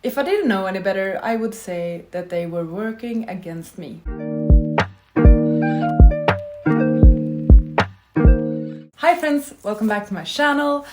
If I didn't know any better, I would say that they were working against me. Hi friends, welcome back to my channel.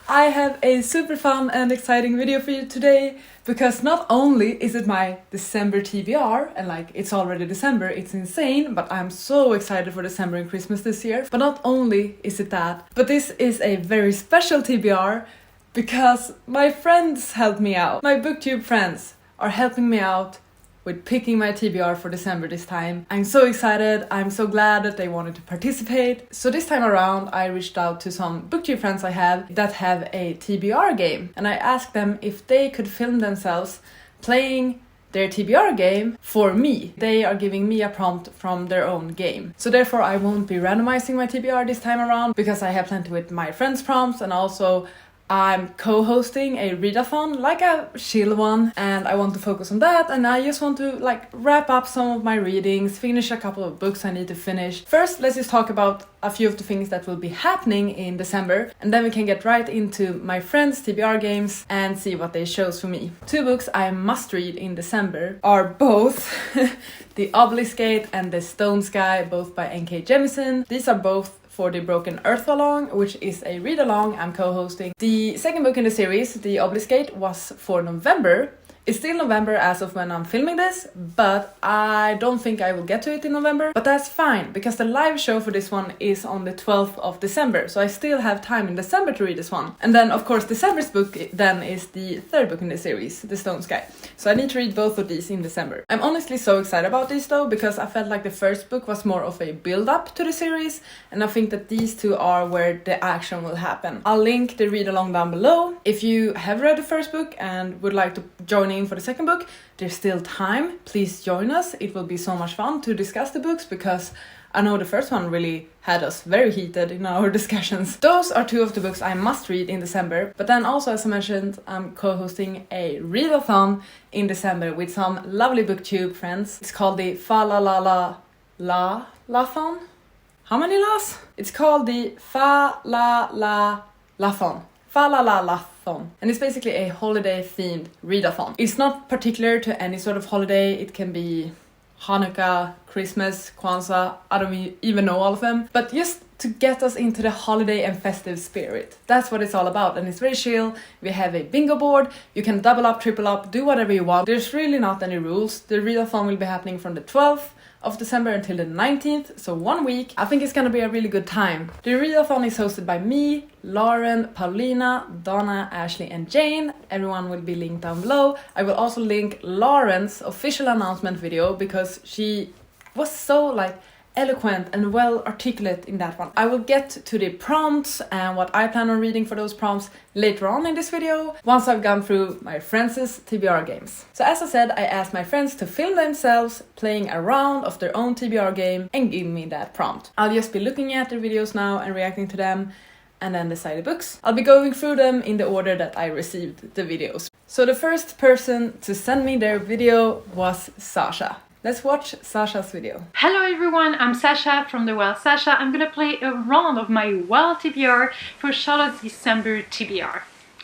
I have a super fun and exciting video for you today because not only is it my December TBR and like it's already December, it's insane, but I'm so excited for December and Christmas this year. But not only is it that, but this is a very special TBR because my friends helped me out. My booktube friends are helping me out with picking my TBR for December this time. I'm so excited, I'm so glad that they wanted to participate. So this time around I reached out to some booktube friends I have that have a TBR game, and I asked them if they could film themselves playing their TBR game for me. They are giving me a prompt from their own game. So therefore I won't be randomizing my TBR this time around because I have plenty with my friends' prompts, and also I'm co-hosting a readathon, like a chill one, and I want to focus on that, and I just want to like wrap up some of my readings, finish a couple of books I need to finish. First, let's just talk about a few of the things that will be happening in December, and then we can get right into my friends' TBR games and see what they chose for me. Two books I must read in December are both The Obeliskate and The Stone Sky, both by N.K. Jemisin. These are both for the Broken Earth Along, which is a read-along I'm co-hosting. The second book in the series, The Obeliskate, was for November. It's still November as of when I'm filming this, but I don't think I will get to it in November. But that's fine, because the live show for this one is on the 12th of December, so I still have time in December to read this one. And then, of course, December's book then is the third book in the series, The Stone Sky. So I need to read both of these in December. I'm honestly so excited about these though, because I felt like the first book was more of a build-up to the series, and I think that these two are where the action will happen. I'll link the read-along down below. If you have read the first book and would like to join in for the second book, there's still time. Please join us. It will be so much fun to discuss the books, because I know the first one really had us very heated in our discussions. Those are two of the books I must read in December, but then also, as I mentioned, I'm co-hosting a readathon in December with some lovely booktube friends. It's called the Falalalathon. How many las? It's called the Falalalathon. Falalalathon. And it's basically a holiday-themed readathon. It's not particular to any sort of holiday. It can be Hanukkah, Christmas, Kwanzaa, I don't even know all of them. But just to get us into the holiday and festive spirit. That's what it's all about, and it's very chill. We have a bingo board. You can double up, triple up, do whatever you want. There's really not any rules. The readathon will be happening from the 12th of December until the 19th, so 1 week. I think it's gonna be a really good time. The readathon is hosted by me, Lauren, Paulina, Donna, Ashley and Jane. Everyone will be linked down below. I will also link Lauren's official announcement video because she was so like eloquent and well articulate in that one. I will get to the prompts and what I plan on reading for those prompts later on in this video, once I've gone through my friends' TBR games. So as I said, I asked my friends to film themselves playing a round of their own TBR game and give me that prompt. I'll just be looking at their videos now and reacting to them, and then decide the books. I'll be going through them in the order that I received the videos. So the first person to send me their video was Sasha. Let's watch Sasha's video. Hello everyone, I'm Sasha from The Wild Sasha. I'm gonna play a round of my Wild TBR for Charlotte's December TBR.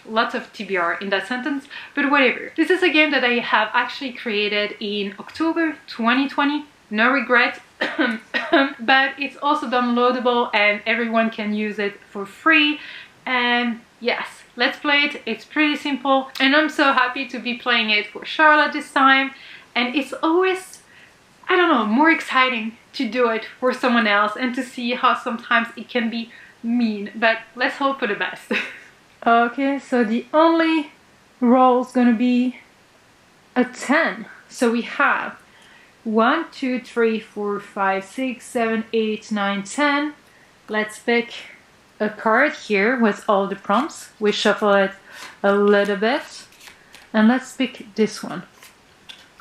Lots of TBR in that sentence, but whatever. This is a game that I have actually created in October 2020. No regret, but it's also downloadable and everyone can use it for free. And yes, let's play it. It's pretty simple, and I'm so happy to be playing it for Charlotte this time. And it's always, I don't know, more exciting to do it for someone else and to see how sometimes it can be mean, but let's hope for the best. Okay, so the only roll is gonna be a 10. So we have 1, 2, 3, 4, 5, 6, 7, 8, 9, 10. Let's pick a card here with all the prompts. We shuffle it a little bit, and let's pick this one.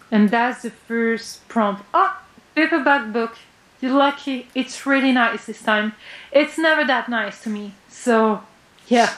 And that's the first prompt. Oh, paperback book. You're lucky. It's really nice this time. It's never that nice to me. So, yeah.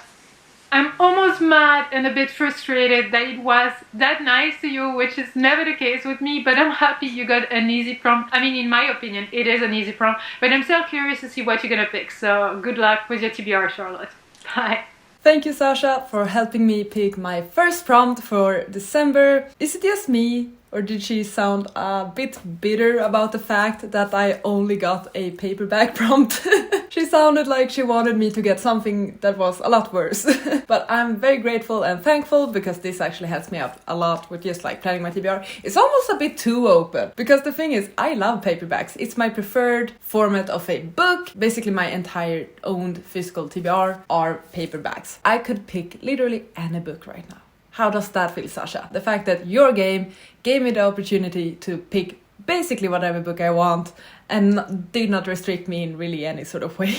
I'm almost mad and a bit frustrated that it was that nice to you, which is never the case with me, but I'm happy you got an easy prompt. I mean, in my opinion, it is an easy prompt, but I'm still curious to see what you're gonna pick. So, good luck with your TBR, Charlotte. Bye. Thank you, Sasha, for helping me pick my first prompt for December. Is it just me? Or did she sound a bit bitter about the fact that I only got a paperback prompt? She sounded like she wanted me to get something that was a lot worse. But I'm very grateful and thankful because this actually helps me out a lot with just like planning my TBR. It's almost a bit too open because the thing is, I love paperbacks. It's my preferred format of a book. Basically my entire owned physical TBR are paperbacks. I could pick literally any book right now. How does that feel, Sasha? The fact that your game gave me the opportunity to pick basically whatever book I want and did not restrict me in really any sort of way.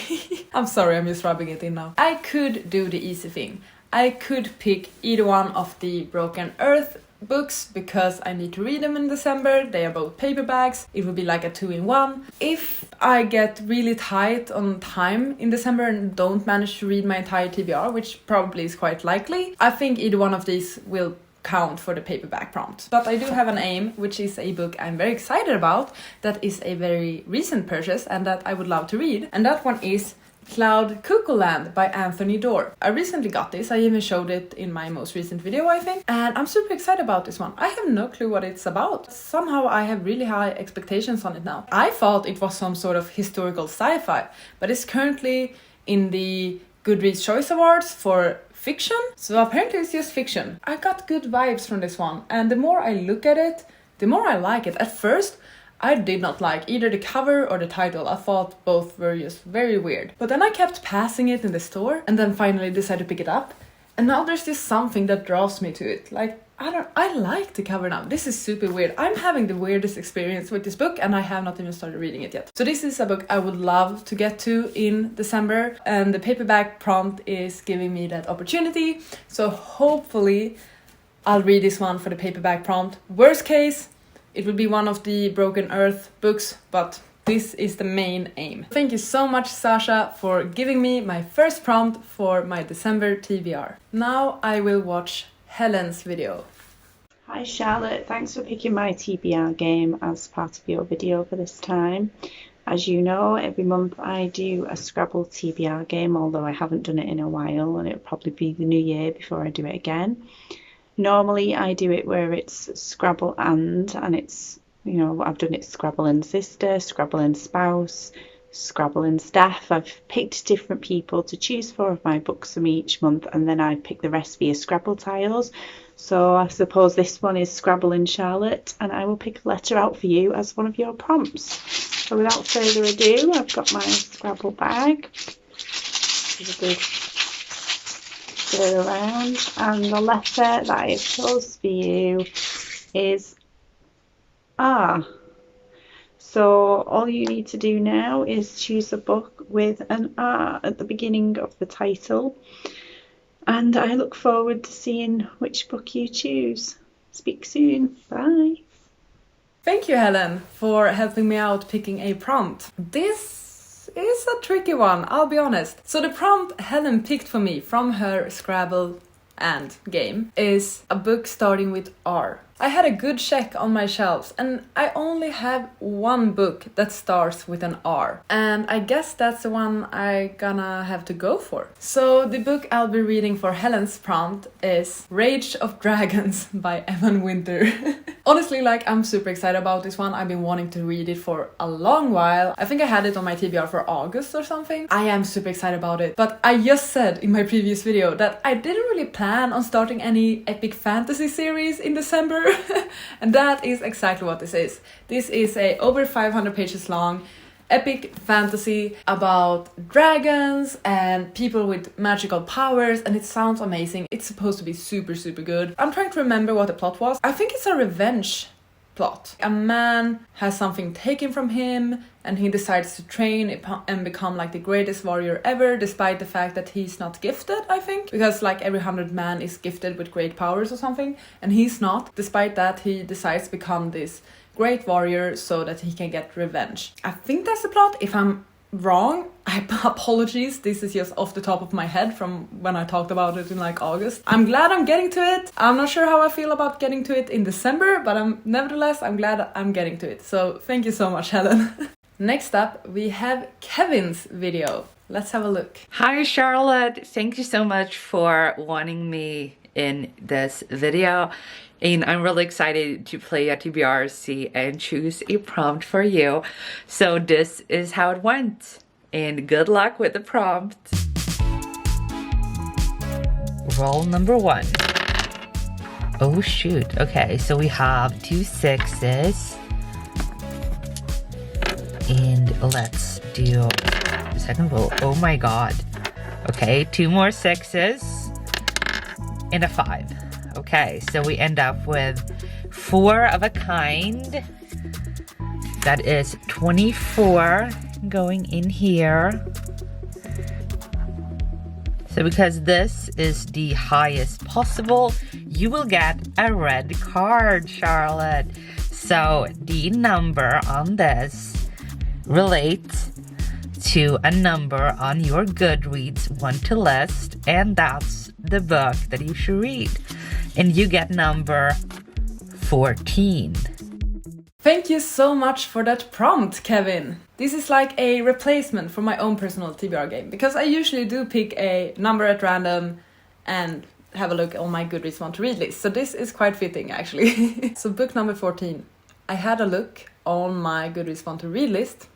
I'm sorry, I'm just rubbing it in now. I could do the easy thing. I could pick either one of the Broken Earth books because I need to read them in December. They are both paperbacks. It would be like a 2-in-1. If I get really tight on time in December and don't manage to read my entire TBR, which probably is quite likely, I think either one of these will count for the paperback prompt. But I do have an aim, which is a book I'm very excited about, that is a very recent purchase and that I would love to read. And that one is Cloud Cuckoo Land by Anthony Doerr. I recently got this, I even showed it in my most recent video, I think, and I'm super excited about this one. I have no clue what it's about. Somehow I have really high expectations on it now. I thought it was some sort of historical sci-fi, but it's currently in the Goodreads Choice Awards for fiction, so apparently it's just fiction. I got good vibes from this one, and the more I look at it, the more I like it. At first, I did not like either the cover or the title. I thought both were just very weird. But then I kept passing it in the store and then finally decided to pick it up. And now there's just something that draws me to it. Like, I like the cover now. This is super weird. I'm having the weirdest experience with this book and I have not even started reading it yet. So this is a book I would love to get to in December, and the paperback prompt is giving me that opportunity. So hopefully I'll read this one for the paperback prompt. Worst case, it will be one of the Broken Earth books, but this is the main aim. Thank you so much, Sasha, for giving me my first prompt for my December TBR. Now I will watch Helen's video. Hi Charlotte, thanks for picking my TBR game as part of your video for this time. As you know, every month I do a Scrabble TBR game, although I haven't done it in a while and it'll probably be the new year before I do it again. Normally I do it where it's Scrabble and it's, you know, I've done it Scrabble and sister, Scrabble and spouse, Scrabble and staff. I've picked different people to choose 4 of my books from each month, and then I pick the rest via Scrabble tiles. So I suppose this one is Scrabble and Charlotte, and I will pick a letter out for you as one of your prompts. So without further ado, I've got my Scrabble bag. Go around, and the letter that I have chose for you is R. So all you need to do now is choose a book with an R at the beginning of the title, and I look forward to seeing which book you choose. Speak soon. Bye. Thank you, Helen, for helping me out picking a prompt. This is a tricky one, I'll be honest. So the prompt Helen picked for me from her Scrabble and game is a book starting with R. I had a good check on my shelves and I only have one book that starts with an R. And I guess that's the one I gonna have to go for. So the book I'll be reading for Helen's prompt is Rage of Dragons by Evan Winter. Honestly, I'm super excited about this one. I've been wanting to read it for a long while. I think I had it on my TBR for August or something. I am super excited about it. But I just said in my previous video that I didn't really plan on starting any epic fantasy series in December. And that is exactly what this is. This is a over 500 pages long epic fantasy about dragons and people with magical powers, and it sounds amazing. It's supposed to be super good. I'm trying to remember what the plot was. I think it's a revenge plot. A man has something taken from him and he decides to train and become the greatest warrior ever, despite the fact that he's not gifted, I think. Because every 100 man is gifted with great powers or something, and he's not. Despite that, he decides to become this great warrior so that he can get revenge. I think that's the plot. If I'm wrong, apologies. This is just off the top of my head from when I talked about it in August. I'm glad I'm getting to it. I'm not sure how I feel about getting to it in December, but nevertheless, I'm glad I'm getting to it. So thank you so much, Helen. Next up, we have Kevin's video. Let's have a look. Hi Charlotte, thank you so much for wanting me in this video. And I'm really excited to play a TBRC and choose a prompt for you. So this is how it went. And good luck with the prompt. Roll number 1. Oh shoot, okay, so we have 2 6s. And let's do the second roll. Oh my god. Okay, 2 more 6s and a 5. Okay, so we end up with 4 of a kind. That is 24 going in here. So because this is the highest possible, you will get a red card, Charlotte. So the number on this relates to a number on your Goodreads want to list, and that's the book that you should read. And you get number 14. Thank you so much for that prompt, Kevin. This is like a replacement for my own personal TBR game, because I usually do pick a number at random and have a look on my Goodreads want to read list. So this is quite fitting actually. So book number 14. I had a look on my Goodreads want to read list,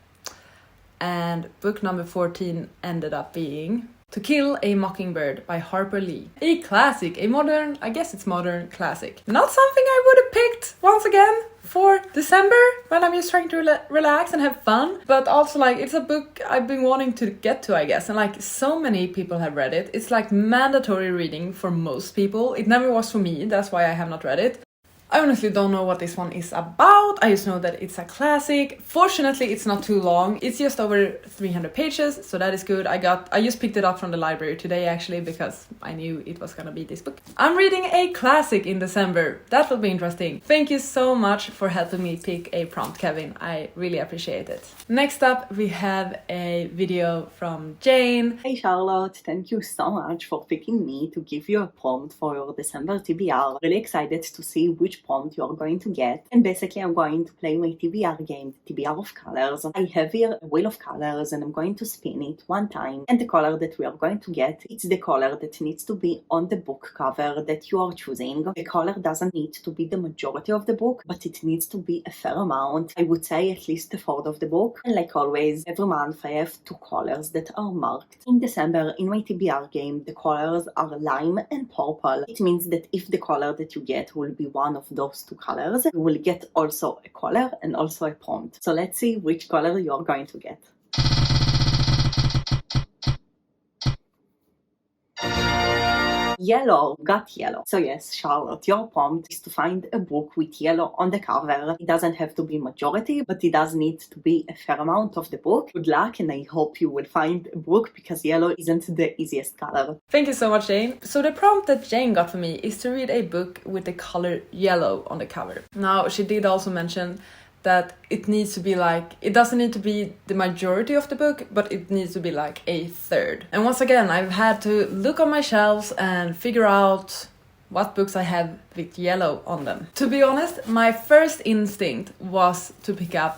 and book number 14 ended up being To Kill a Mockingbird by Harper Lee. A classic, a modern, I guess it's modern classic. Not something I would have picked once again for December when I'm just trying to relax and have fun. But also like it's a book I've been wanting to get to, I guess. And like so many people have read it. It's like mandatory reading for most people. It never was for me, that's why I have not read it. I honestly don't know what this one is about. I just know that it's a classic. Fortunately, it's not too long. It's just over 300 pages, so that is good. I just picked it up from the library today actually because I knew it was gonna be this book. I'm reading a classic in December. That will be interesting. Thank you so much for helping me pick a prompt, Kevin. I really appreciate it. Next up, we have a video from Jane. Hey Charlotte, thank you so much for picking me to give you a prompt for your December TBR. Really excited to see which prompt you are going to get, and basically I'm going to play my TBR game, TBR of colors. I have here a wheel of colors and I'm going to spin it 1 time, and the color that we are going to get, it's the color that needs to be on the book cover that you are choosing. The color doesn't need to be the majority of the book, but it needs to be a fair amount. I would say at least 1/4 of the book. And like always, every month I have 2 colors that are marked. In December, in my TBR game, the colors are lime and purple. It means that if the color that you get will be one of those 2 colors, you will get also a color and also a prompt. So let's see which color you're going to get. Yellow, got yellow. So yes, Charlotte, your prompt is to find a book with yellow on the cover. It doesn't have to be majority, but it does need to be a fair amount of the book. Good luck, and I hope you will find a book because yellow isn't the easiest color. Thank you so much, Jane. So the prompt that Jane got for me is to read a book with the color yellow on the cover. Now, she did also mention that it needs to be like, it doesn't need to be the majority of the book, but it needs to be like a 1/3. And once again, I've had to look on my shelves and figure out what books I have with yellow on them. To be honest, my first instinct was to pick up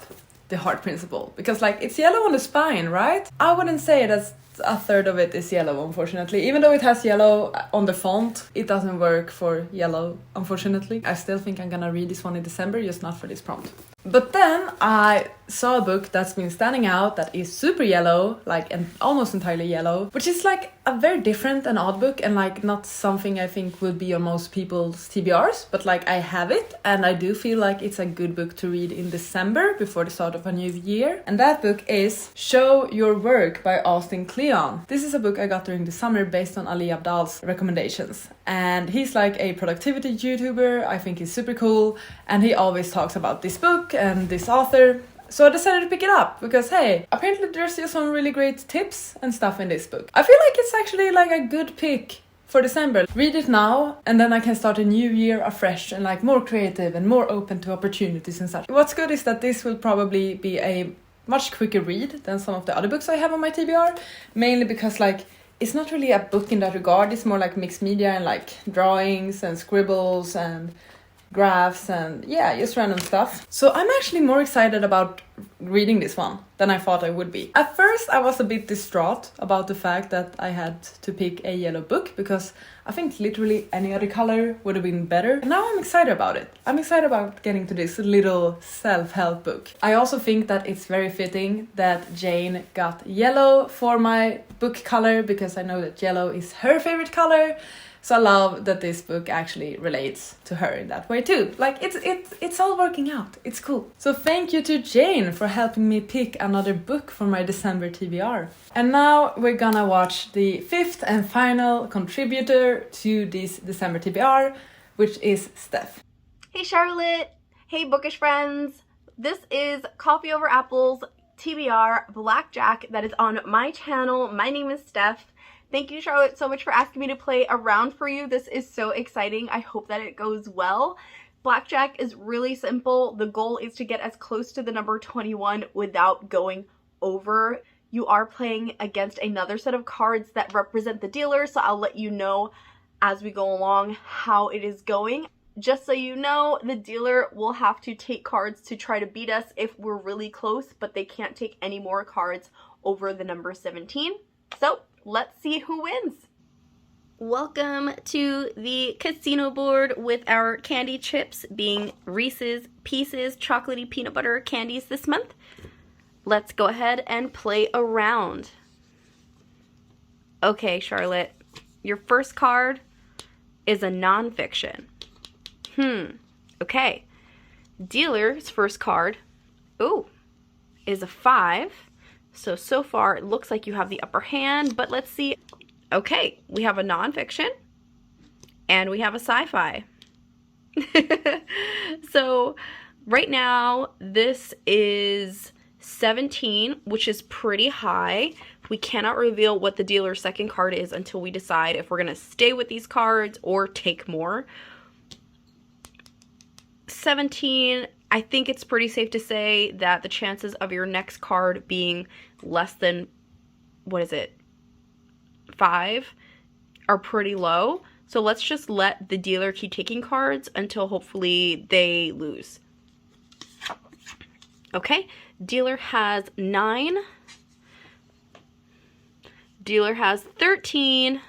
The Heart Principle, because like it's yellow on the spine, right? I wouldn't say that's 1/3 of it is yellow, unfortunately. Even though it has yellow on the font, it doesn't work for yellow, unfortunately. I still think I'm gonna read this one in December, just not for this prompt. But then I saw a book that's been standing out that is super yellow, like and almost entirely yellow, which is like a very different and odd book, and like not something I think will be on most people's TBRs, but like I have it and I do feel like it's a good book to read in December before the start of a new year. And that book is Show Your Work by Austin Kleon. This is a book I got during the summer based on Ali Abdaal's recommendations, and he's like a productivity YouTuber. I think he's super cool, and he always talks about this book and this author. So I decided to pick it up because, hey, apparently there's just some really great tips and stuff in this book. I feel like it's actually like a good pick for December. Read it now, and then I can start a new year afresh and like more creative and more open to opportunities and such. What's good is that this will probably be a much quicker read than some of the other books I have on my TBR, mainly because like it's not really a book in that regard. It's more like mixed media and like drawings and scribbles and graphs and yeah, just random stuff. So I'm actually more excited about reading this one than I thought I would be. At first I was a bit distraught about the fact that I had to pick a yellow book, because I think literally any other color would have been better. And now I'm excited about it. I'm excited about getting to this little self-help book. I also think that it's very fitting that Jane got yellow for my book color, because I know that yellow is her favorite color. So I love that this book actually relates to her in that way too. Like it's all working out. It's cool. So thank you to Jane for helping me pick another book for my December TBR. And now we're gonna watch the fifth and final contributor to this December TBR, which is Steph. Hey Charlotte! Hey bookish friends! This is Coffee Over Apples TBR Blackjack that is on my channel. My name is Steph. Thank you, Charlotte, so much for asking me to play a round for you. This is so exciting. I hope that it goes well. Blackjack is really simple. The goal is to get as close to the number 21 without going over. You are playing against another set of cards that represent the dealer, so I'll let you know as we go along how it is going. Just so you know, the dealer will have to take cards to try to beat us if we're really close, but they can't take any more cards over the number 17. So let's see who wins. Welcome to the casino board with our candy chips being Reese's Pieces chocolatey peanut butter candies this month. Let's go ahead and play a round. Okay, Charlotte, your first card is a nonfiction. Okay. Dealer's first card, is a 5. So far, it looks like you have the upper hand, but let's see. Okay, we have a nonfiction, and we have a sci-fi. So, right now, this is 17, which is pretty high. We cannot reveal what the dealer's second card is until we decide if we're going to stay with these cards or take more. 17, I think it's pretty safe to say that the chances of your next card being less than, 5 are pretty low. So let's just let the dealer keep taking cards until hopefully they lose. Okay, dealer has 9. Dealer has 13.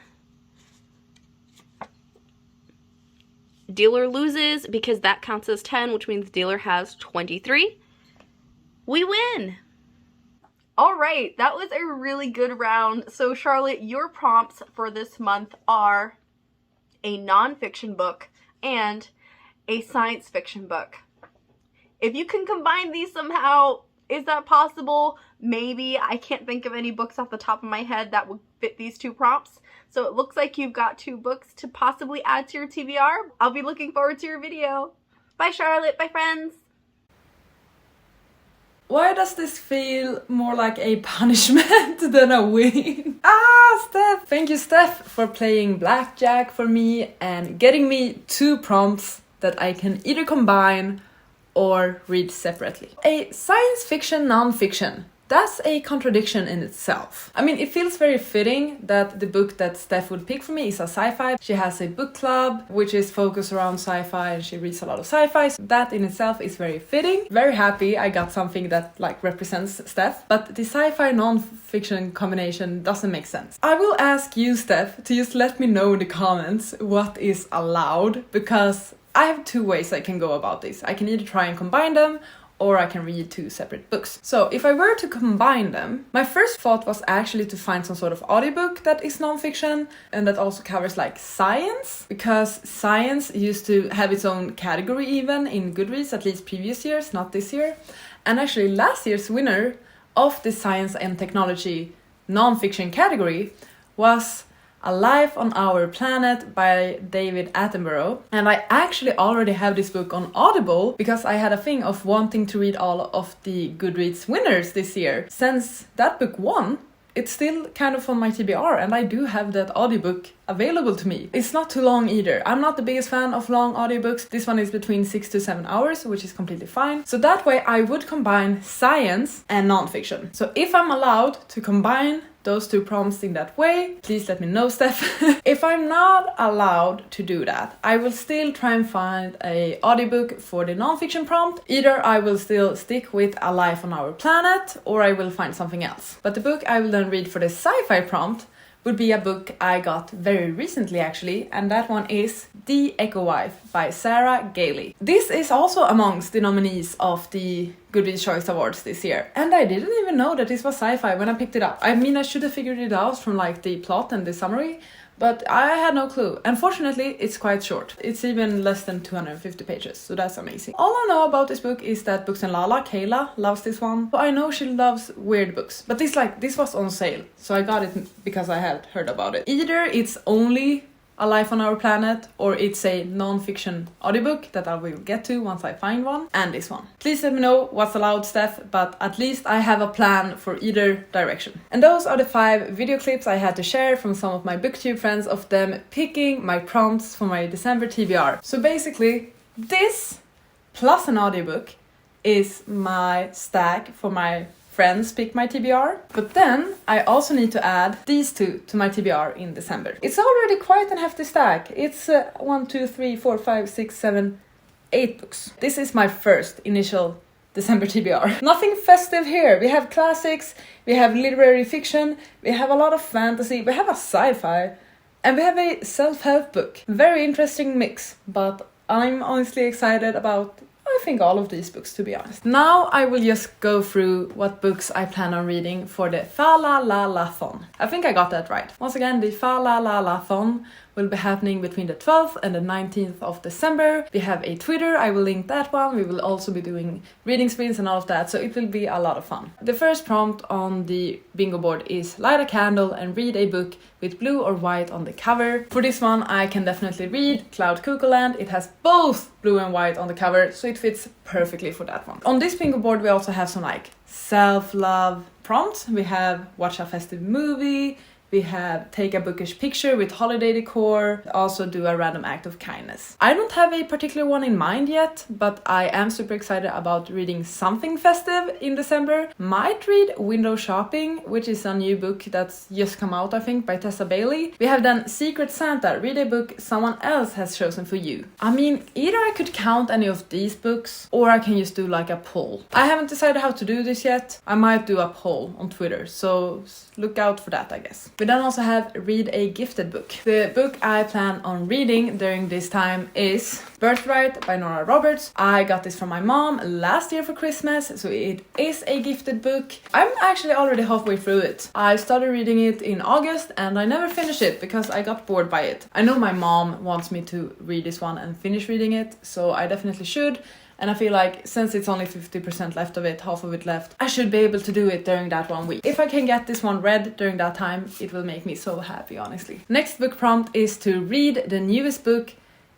Dealer loses because that counts as 10, which means dealer has 23. We win! Alright, that was a really good round. So Charlotte, your prompts for this month are a nonfiction book and a science fiction book. If you can combine these somehow, is that possible? Maybe. I can't think of any books off the top of my head that would fit these two prompts. So it looks like you've got 2 books to possibly add to your TBR. I'll be looking forward to your video. Bye Charlotte, bye friends. Why does this feel more like a punishment than a win? Steph! Thank you, Steph, for playing blackjack for me and getting me 2 prompts that I can either combine or read separately. A science fiction non-fiction. That's a contradiction in itself. I mean, it feels very fitting that the book that Steph would pick for me is a sci-fi. She has a book club which is focused around sci-fi and she reads a lot of sci-fi. So that in itself is very fitting. Very happy I got something that like represents Steph. But the sci-fi non-fiction combination doesn't make sense. I will ask you, Steph, to just let me know in the comments what is allowed, because I have 2 ways I can go about this. I can either try and combine them, or I can read 2 separate books. So if I were to combine them, my first thought was actually to find some sort of audiobook that is non-fiction and that also covers like science, because science used to have its own category even in Goodreads, at least previous years, not this year. And actually last year's winner of the science and technology non-fiction category was A Life on Our Planet by David Attenborough. And I actually already have this book on Audible because I had a thing of wanting to read all of the Goodreads winners this year. Since that book won, it's still kind of on my TBR and I do have that audiobook available to me. It's not too long either. I'm not the biggest fan of long audiobooks. This one is between 6 to 7 hours, which is completely fine. So that way I would combine science and non-fiction. So if I'm allowed to combine those 2 prompts in that way, please let me know, Steph. If I'm not allowed to do that, I will still try and find a audiobook for the non-fiction prompt. Either I will still stick with A Life on Our Planet, or I will find something else. But the book I will then read for the sci-fi prompt would be a book I got very recently actually, and that one is The Echo Wife by Sarah Gailey. This is also amongst the nominees of the Goodreads Choice Awards this year, and I didn't even know that this was sci-fi when I picked it up. I mean, I should have figured it out from like the plot and the summary, but I had no clue. Unfortunately, it's quite short. It's even less than 250 pages, so that's amazing. All I know about this book is that Books and Lala, Kayla, loves this one. So I know she loves weird books, but this was on sale, so I got it because I had heard about it. Either it's only A Life on Our Planet, or it's a non-fiction audiobook that I will get to once I find one, and this one. Please let me know what's allowed, Steph, but at least I have a plan for either direction. And those are the 5 video clips I had to share from some of my booktube friends of them picking my prompts for my December TBR. So basically, this plus an audiobook is my stack for my friends pick my TBR, but then I also need to add these 2 to my TBR in December. It's already quite a hefty stack. It's 1, 2, 3, 4, 5, 6, 7, 8 books. This is my first initial December TBR. Nothing festive here. We have classics, we have literary fiction, we have a lot of fantasy, we have a sci-fi, and we have a self-help book. Very interesting mix, but I'm honestly excited about I think all of these books, to be honest. Now I will just go through what books I plan on reading for the Falalalathon. I think I got that right. Once again, the Falalalathon will be happening between the 12th and the 19th of December. We have a Twitter, I will link that one. We will also be doing reading spins and all of that, so it will be a lot of fun. The first prompt on the bingo board is light a candle and read a book with blue or white on the cover. For this one, I can definitely read Cloud Cuckoo Land. It has both blue and white on the cover, so it fits perfectly for that one. On this bingo board, we also have some like self-love prompts. We have watch a festive movie, we have take a bookish picture with holiday decor, also do a random act of kindness. I don't have a particular one in mind yet, but I am super excited about reading something festive in December. Might read Window Shopping, which is a new book that's just come out, I think, by Tessa Bailey. We have then Secret Santa, read a book someone else has chosen for you. I mean, either I could count any of these books, or I can just do like a poll. I haven't decided how to do this yet. I might do a poll on Twitter, so look out for that, I guess. We then also have read a gifted book. The book I plan on reading during this time is Birthright by Nora Roberts. I got this from my mom last year for Christmas, so it is a gifted book. I'm actually already halfway through it. I started reading it in August and I never finished it because I got bored by it. I know my mom wants me to read this one and finish reading it, so I definitely should. And I feel like since it's only 50% left of it, half of it left, I should be able to do it during that 1 week. If I can get this one read during that time, it will make me so happy, honestly. Next book prompt is to read the newest book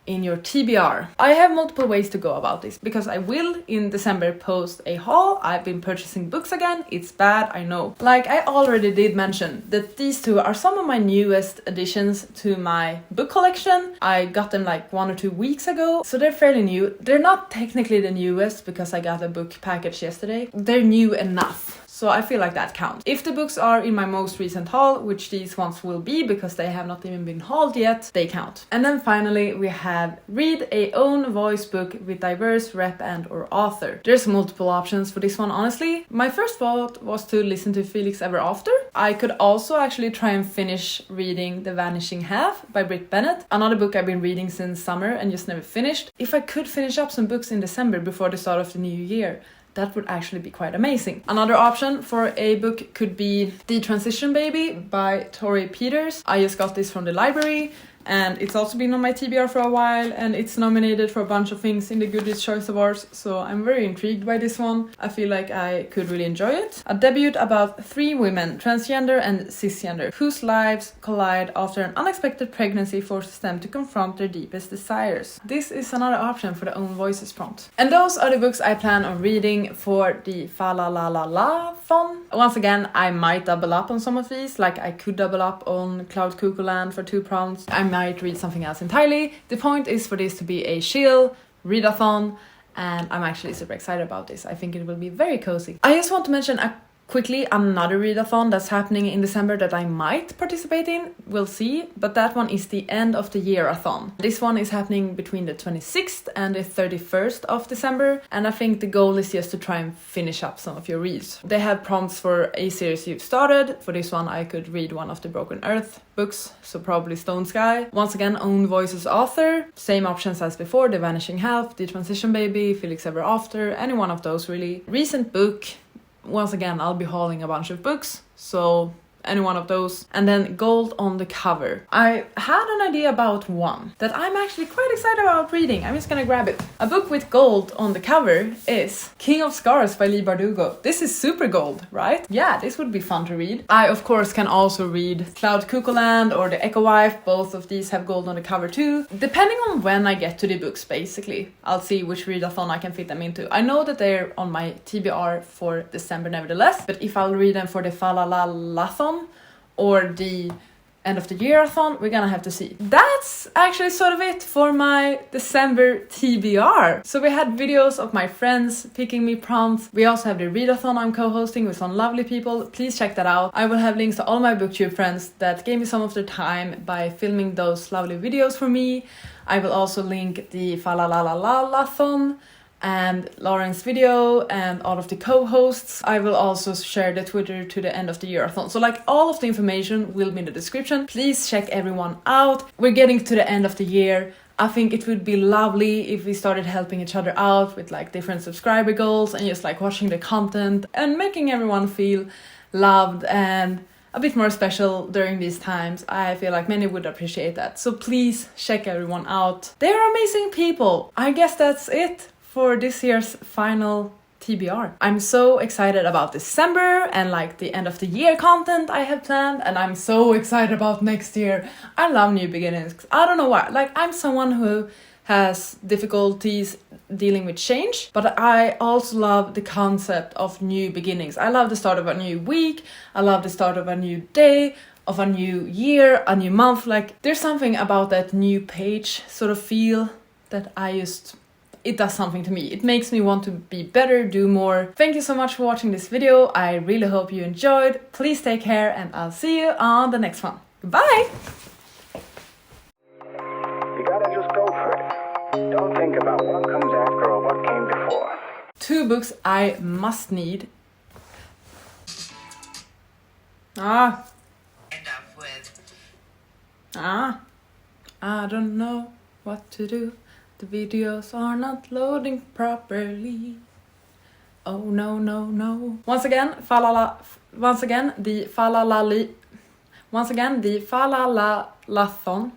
in your TBR. I have multiple ways to go about this because I will in December post a haul. I've been purchasing books again. It's bad, I know. Like I already did mention that these 2 are some of my newest additions to my book collection. I got them like 1 or 2 weeks ago, so they're fairly new. They're not technically the newest because I got a book package yesterday. They're new enough. So I feel like that counts. If the books are in my most recent haul, which these ones will be because they have not even been hauled yet, they count. And then finally we have read a own voice book with diverse rep and or author. There's multiple options for this one, honestly. My first thought was to listen to Felix Ever After. I could also actually try and finish reading The Vanishing Half by Britt Bennett, another book I've been reading since summer and just never finished. If I could finish up some books in December before the start of the new year, that would actually be quite amazing. Another option for a book could be The Transition Baby by Tori Peters. I just got this from the library and it's also been on my TBR for a while and it's nominated for a bunch of things in the Goodreads Choice Awards, so I'm very intrigued by this one. I feel like I could really enjoy it. A debut about 3 women, transgender and cisgender, whose lives collide after an unexpected pregnancy forces them to confront their deepest desires. This is another option for the own voices prompt. And those are the books I plan on reading for the Falalalathon. Once again, I might double up on some of these, like I could double up on Cloud Cuckoo Land for 2 prompts. I might read something else entirely. The point is for this to be a chill readathon, and I'm actually super excited about this. I think it will be very cozy. I just want to mention a Quickly, another readathon that's happening in December that I might participate in, we'll see, but that one is the end of the Yearathon. This one is happening between the 26th and the 31st of December, and I think the goal is just to try and finish up some of your reads. They have prompts for a series you've started. For this one I could read one of the Broken Earth books, so probably Stone Sky. Once again, own voices author, same options as before, The Vanishing Half, The Transition Baby, Felix Ever After, any one of those really. Recent book, once again I'll be hauling a bunch of books, so any one of those. And then gold on the cover. I had an idea about one that I'm actually quite excited about reading. I'm just gonna grab it. A book with gold on the cover is King of Scars by Leigh Bardugo. This is super gold, right? Yeah, this would be fun to read. I of course can also read Cloud Cuckoo Land or The Echo Wife. Both of these have gold on the cover too. Depending on when I get to the books, basically, I'll see which readathon I can fit them into. I know that they're on my TBR for December nevertheless, but if I'll read them for the Falalalathon or the end of the Yearathon, we're gonna have to see. That's actually sort of it for my December TBR. So we had videos of my friends picking me prompts. We also have the readathon I'm co-hosting with some lovely people. Please check that out. I will have links to all my booktube friends that gave me some of their time by filming those lovely videos for me. I will also link the Falalalathon and Lauren's video and all of the co-hosts. I will also share the Twitter to the end of the Yearathon. So like all of the information will be in the description. Please check everyone out. We're getting to the end of the year. I think it would be lovely if we started helping each other out with like different subscriber goals and just like watching the content and making everyone feel loved and a bit more special during these times. I feel like many would appreciate that. So please check everyone out. They're amazing people. I guess that's it for this year's final TBR. I'm so excited about December and like the end of the year content I have planned, and I'm so excited about next year. I love new beginnings. I don't know why. Like, I'm someone who has difficulties dealing with change, but I also love the concept of new beginnings. I love the start of a new week. I love the start of a new day, of a new year, a new month. Like, there's something about that new page sort of feel that it does something to me. It makes me want to be better, do more. Thank you so much for watching this video. I really hope you enjoyed. Please take care and I'll see you on the next one. Goodbye! You gotta just go for it. Don't think about what comes after or what came before. 2 books I must need. I don't know what to do. The videos are not loading properly. Oh no, no, no. Once again, the Falalalathon